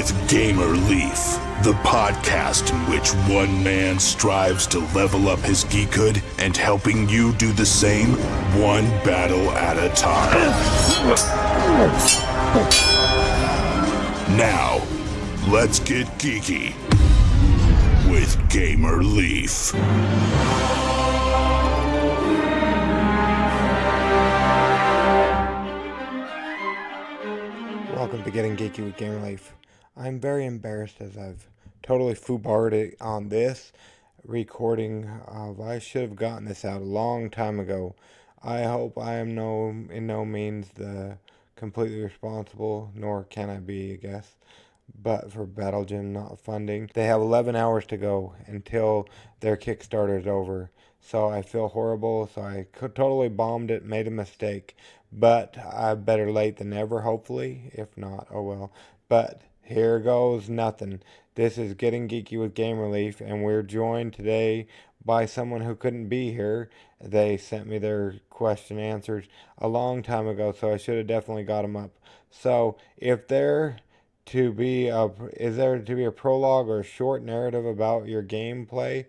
with Gamer Leaf, the podcast in which one man strives to level up his geekhood and helping you do the same, one battle at a time. Now, let's get geeky with Gamer Leaf. Welcome to Getting Geeky with Gamer Leaf. I'm very embarrassed as I've totally foobarred it on this recording. I should have gotten this out a long time ago. I hope I am in no means the completely responsible, nor can I be, I guess, but for Battledigm not funding. They have 11 hours to go until their Kickstarter is over. So I feel horrible, so I totally bombed it, made a mistake. But better late than never, hopefully. If not, oh well. But here goes nothing. This is Getting Geeky with Gamer Leaf, and we're joined today by someone who couldn't be here. They sent me their question answers a long time ago, so I should have definitely got them up. So if is there to be a prologue or a short narrative about your gameplay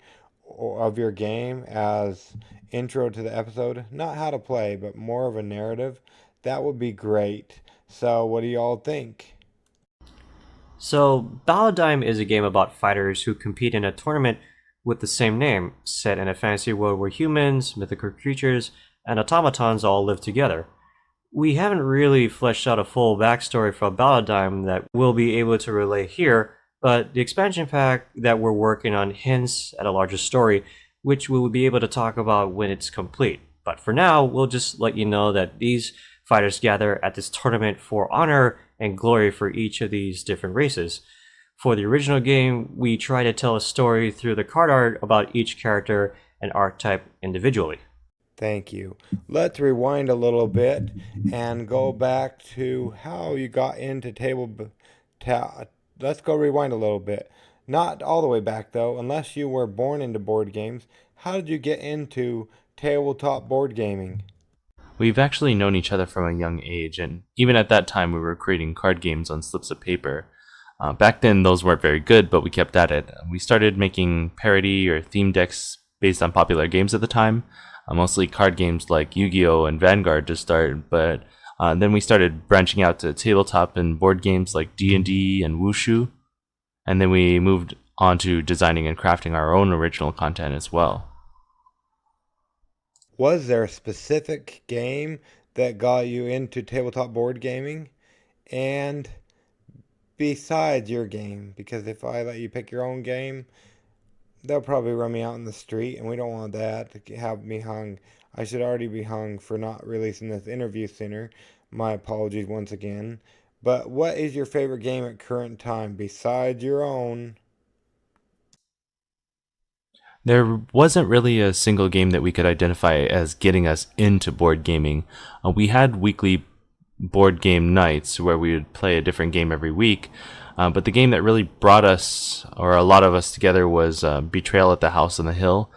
of your game as intro to the episode, not how to play, but more of a narrative, that would be great. So what do y'all think? So Battledigm is a game about fighters who compete in a tournament with the same name, set in a fantasy world where humans, mythical creatures, and automatons all live together. We haven't really fleshed out a full backstory for Battledigm that we'll be able to relay here, but the expansion pack that we're working on hints at a larger story, which we will be able to talk about when it's complete. But for now, we'll just let you know that these fighters gather at this tournament for honor and glory for each of these different races. For the original game, we try to tell a story through the card art about each character and archetype individually. Thank you. Let's rewind a little bit and go back to how you got into Let's go rewind a little bit. Not all the way back, though, unless you were born into board games. How did you get into tabletop board gaming? We've actually known each other from a young age, and even at that time we were creating card games on slips of paper. Back then those weren't very good, but we kept at it. We started making parody or theme decks based on popular games at the time, mostly card games like Yu-Gi-Oh! And Vanguard to start, but then we started branching out to tabletop and board games like D&D and Wushu, and then we moved on to designing and crafting our own original content as well. Was there a specific game that got you into tabletop board gaming? And besides your game, because if I let you pick your own game, they'll probably run me out in the street, and we don't want that to have me hung. I should already be hung for not releasing this interview sooner. My apologies once again. But what is your favorite game at current time besides your own? There wasn't really a single game that we could identify as getting us into board gaming. We had weekly board game nights where we would play a different game every week, but the game that really brought us, or a lot of us together, was Betrayal at the House on the Hill.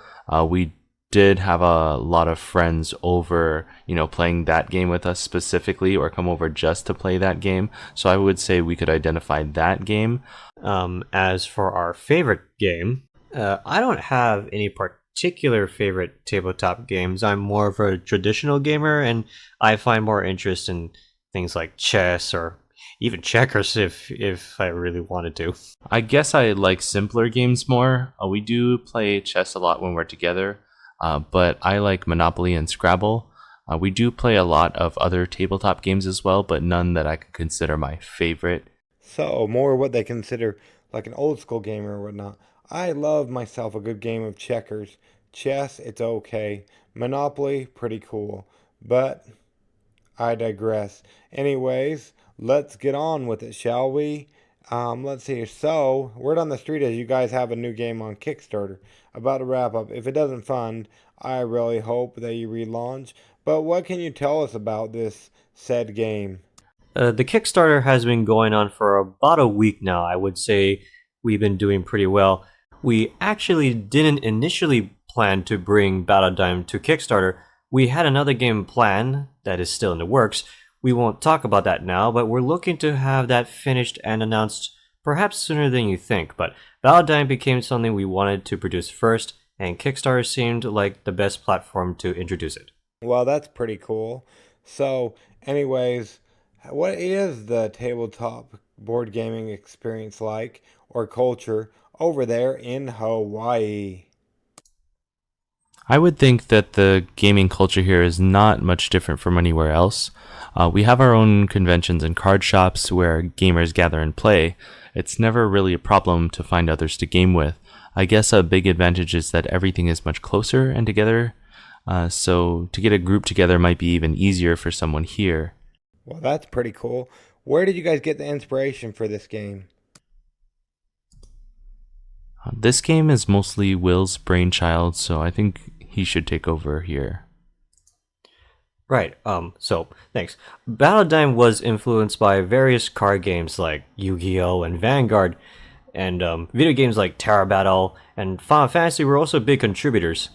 We did have a lot of friends over, playing that game with us specifically, or come over just to play that game. So I would say we could identify that game. As for our favorite game, I don't have any particular favorite tabletop games. I'm more of a traditional gamer, and I find more interest in things like chess or even checkers if I really wanted to. I guess I like simpler games more. We do play chess a lot when we're together, but I like Monopoly and Scrabble. We do play a lot of other tabletop games as well, but none that I could consider my favorite. So, more what they consider like an old school gamer or whatnot. I love myself a good game of checkers. Chess, it's okay. Monopoly, pretty cool. But I digress. Anyways, let's get on with it, shall we? Let's see. So, word on the street is you guys have a new game on Kickstarter. About to wrap up. If it doesn't fund, I really hope that you relaunch. But what can you tell us about this said game? The Kickstarter has been going on for about a week now. I would say we've been doing pretty well. We actually didn't initially plan to bring Battledigm to Kickstarter. We had another game planned that is still in the works. We won't talk about that now, but we're looking to have that finished and announced Perhaps sooner than you think, but Battledigm became something we wanted to produce first, and Kickstarter seemed like the best platform to introduce it. Well, that's pretty cool. So, anyways, what is the tabletop board gaming experience like, or culture, over there in Hawaii? I would think that the gaming culture here is not much different from anywhere else. We have our own conventions and card shops where gamers gather and play. It's never really a problem to find others to game with. I guess a big advantage is that everything is much closer and together, so to get a group together might be even easier for someone here. Well, that's pretty cool. Where did you guys get the inspiration for this game? This game is mostly Will's brainchild, so I think he should take over here. Right, so, thanks. Battledigm was influenced by various card games like Yu-Gi-Oh! And Vanguard, and video games like Terra Battle and Final Fantasy were also big contributors.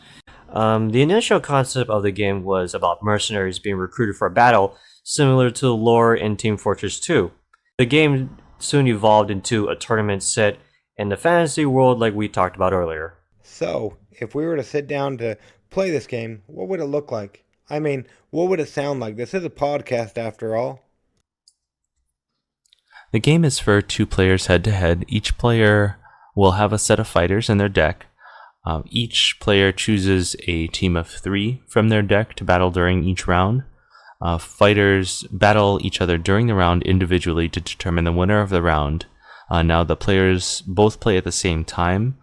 The initial concept of the game was about mercenaries being recruited for a battle, similar to the lore in Team Fortress 2. The game soon evolved into a tournament set in the fantasy world like we talked about earlier. So, if we were to sit down to play this game, what would it look like? I mean, what would it sound like? This is a podcast after all. The game is for 2 players head to head. Each player will have a set of fighters in their deck. Each player chooses a team of 3 from their deck to battle during each round. Fighters battle each other during the round individually to determine the winner of the round. Now the players both play at the same time.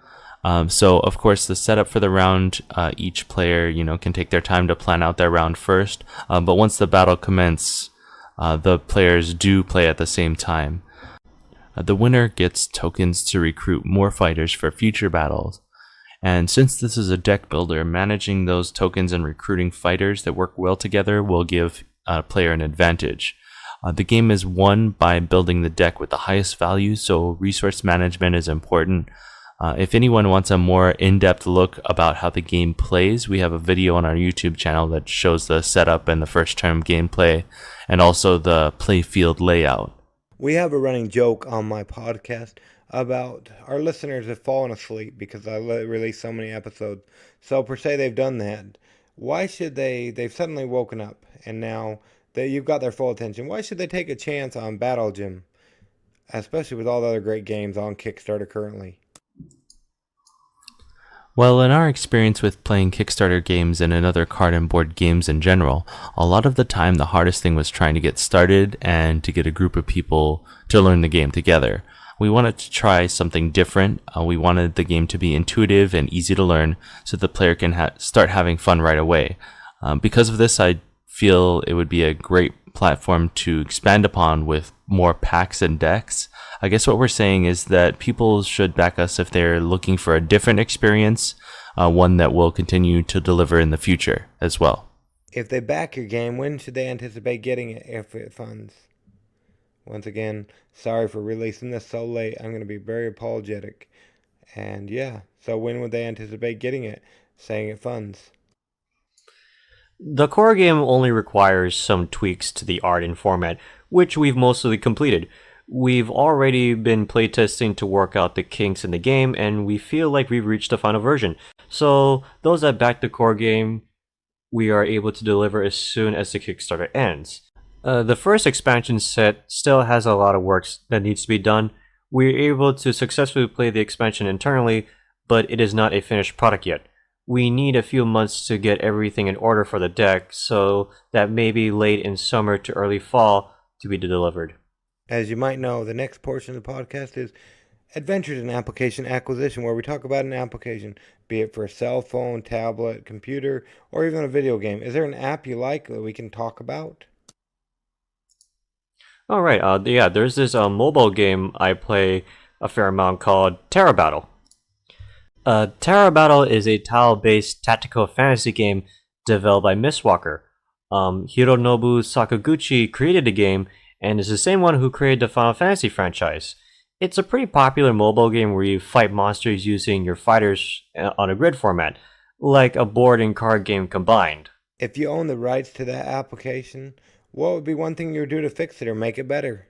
So of course the setup for the round, each player, can take their time to plan out their round first. But once the battle commences, the players do play at the same time. The winner gets tokens to recruit more fighters for future battles. And since this is a deck builder, managing those tokens and recruiting fighters that work well together will give a player an advantage. The game is won by building the deck with the highest value, so resource management is important. If anyone wants a more in-depth look about how the game plays, we have a video on our YouTube channel that shows the setup and the first term gameplay, and also the playfield layout. We have a running joke on my podcast about our listeners have fallen asleep because I release so many episodes. So per se they've done that. Why should they've suddenly woken up and now that you've got their full attention, why should they take a chance on Battledigm? Especially with all the other great games on Kickstarter currently. Well, in our experience with playing Kickstarter games and in other card and board games in general, a lot of the time the hardest thing was trying to get started and to get a group of people to learn the game together. We wanted to try something different. We wanted the game to be intuitive and easy to learn so the player can start having fun right away. Because of this, I feel it would be a great platform to expand upon with more packs and decks. I guess what we're saying is that people should back us if they're looking for a different experience, one that will continue to deliver in the future as well. If they back your game, when should they anticipate getting it if it funds? Once again, sorry for releasing this so late. I'm going to be very apologetic. And yeah, so when would they anticipate getting it, saying it funds? The core game only requires some tweaks to the art and format, which we've mostly completed. We've already been playtesting to work out the kinks in the game, and we feel like we've reached the final version. So those that back the core game, we are able to deliver as soon as the Kickstarter ends. The first expansion set still has a lot of work that needs to be done. We're able to successfully play the expansion internally, but it is not a finished product yet. We need a few months to get everything in order for the deck, so that may be late in summer to early fall to be delivered. As you might know, the next portion of the podcast is Adventures in Application Acquisition, where we talk about an application, be it for a cell phone, tablet, computer, or even a video game. Is there an app you like that we can talk about? Alright, there's this mobile game I play a fair amount called Terra Battle. Terra Battle is a tile-based tactical fantasy game developed by Mistwalker. Hironobu Sakaguchi created the game, and is the same one who created the Final Fantasy franchise. It's a pretty popular mobile game where you fight monsters using your fighters on a grid format, like a board and card game combined. If you own the rights to that application, what would be one thing you would do to fix it or make it better?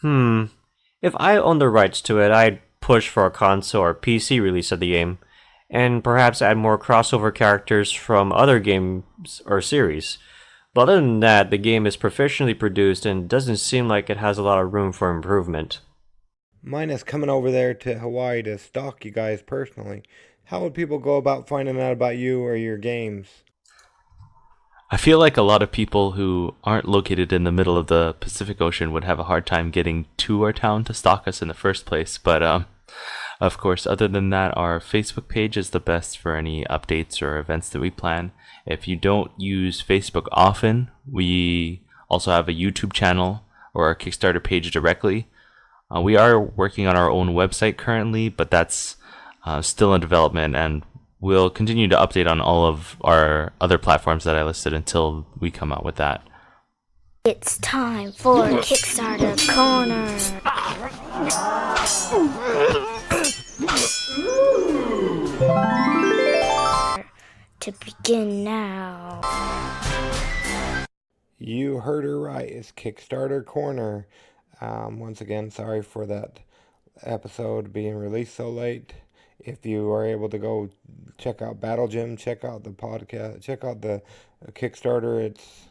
It If I owned the rights to it, I'd push for a console or PC release of the game, and perhaps add more crossover characters from other games or series. But other than that, the game is professionally produced and doesn't seem like it has a lot of room for improvement. Minus coming over there to Hawaii to stalk you guys personally. How would people go about finding out about you or your games? I feel like a lot of people who aren't located in the middle of the Pacific Ocean would have a hard time getting to our town to stalk us in the first place. But of course, other than that, our Facebook page is the best for any updates or events that we plan. If you don't use Facebook often, we also have a YouTube channel or our Kickstarter page directly. We are working on our own website currently, but that's still in development, and we'll continue to update on all of our other platforms that I listed until we come out with that. It's time for Kickstarter Corner. To begin now. You heard her right. It's Kickstarter Corner. Once again, sorry for that episode being released so late. If you are able to go check out Battledigm, check out the podcast, check out the Kickstarter. It's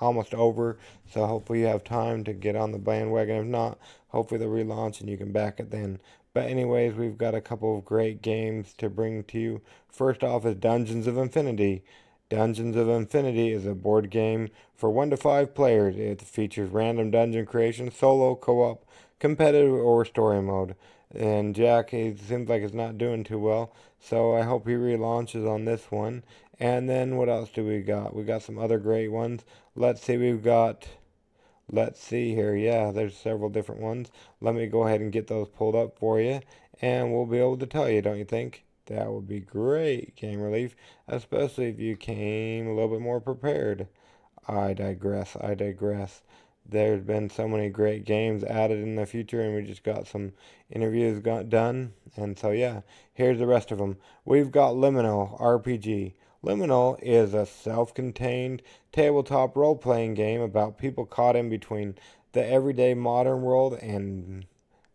almost over, so hopefully you have time to get on the bandwagon. If not, hopefully they'll relaunch and you can back it then. But anyways, we've got a couple of great games to bring to you. First off is Dungeons of Infinity. Dungeons of Infinity is a board game for 1 to 5 players. It features random dungeon creation, solo, co-op, competitive, or story mode. And Jack, he seems like it's not doing too well, so I hope he relaunches on this one. And then what else do we got? We got some other great ones. Let's see here. Yeah, there's several different ones. Let me go ahead and get those pulled up for you, and we'll be able to tell you, don't you think? That would be great, Game Relief, especially if you came a little bit more prepared. I digress. There's been so many great games added in the future, and we just got some interviews done. And so, yeah, here's the rest of them. We've got Liminal RPG. Liminal is a self-contained tabletop role-playing game about people caught in between the everyday modern world and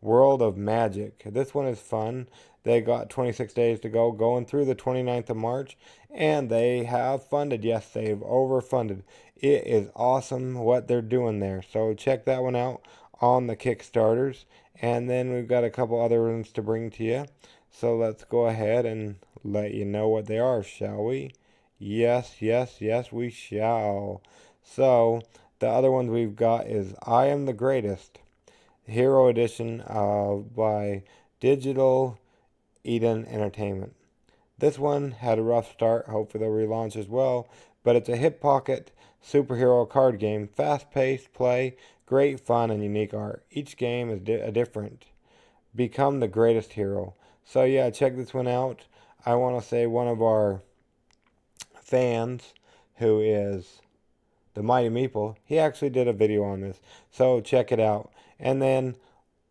world of magic. This one is fun. They got 26 days to go, going through the 29th of March, and they have funded. Yes, they've overfunded. It is awesome what they're doing there. So check that one out on the Kickstarters. And then we've got a couple other ones to bring to you. So let's go ahead and let you know what they are, shall we? Yes, we shall. So the other ones we've got is I Am the Greatest, Hero Edition by Digital Eden Entertainment. This one had a rough start. Hopefully they'll relaunch as well. But it's a hip pocket superhero card game. Fast-paced play, great fun, and unique art. Each game is a different. Become the greatest hero. So yeah, check this one out. I want to say one of our fans, who is the Mighty Meeple, he actually did a video on this. So check it out. And then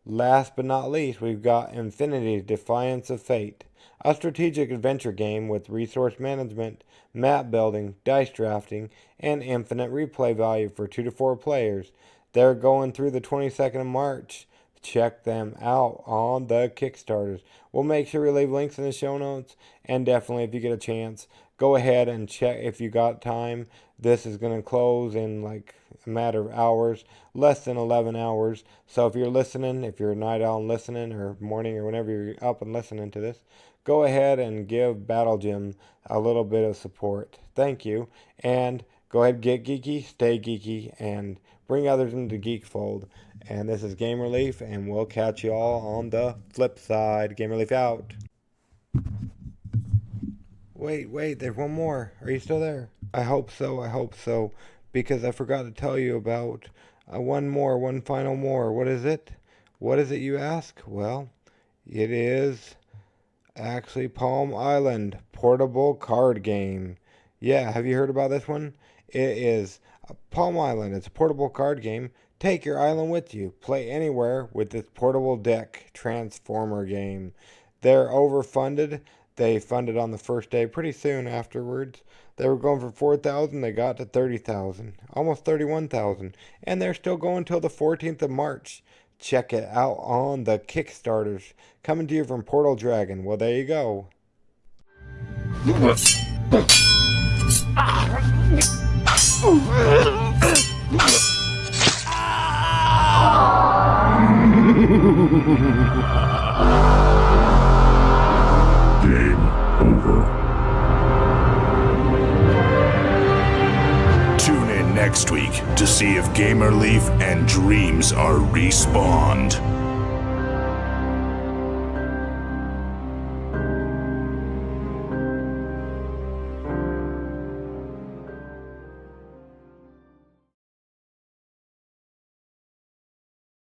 last but not least, we've got Infinities, Defiance of Fate, a strategic adventure game with resource management, map building, dice drafting, and infinite replay value for 2 to 4 players. They're going through the 22nd of March. Check them out on the Kickstarters. We'll make sure we leave links in the show notes, and definitely if you get a chance, go ahead and check if you got time. This is going to close in like a matter of hours, less than 11 hours. So if you're listening, if you're a night owl and listening, or morning, or whenever you're up and listening to this, go ahead and give Battledigm a little bit of support. Thank you. And go ahead, get geeky, stay geeky, and bring others into the geek fold. And this is Game Relief, and we'll catch you all on the flip side. Game Relief out. Wait, there's one more. Are you still there? I hope so, because I forgot to tell you about one final more. What is it, you ask? Well, it is actually Palm Island portable card game. Yeah, have you heard about this one? It is Palm Island. It's a portable card game. Take your island with you. Play anywhere with this portable deck transformer game. They're overfunded. They funded on the first day. Pretty soon afterwards, they were going for 4,000. They got to 30,000, almost 31,000, and they're still going till the 14th of March check it out on the Kickstarters coming to you from Portal Dragon. Well, there you go. Game over. Tune in next week to see if Gamerleaf and Dreams are respawned.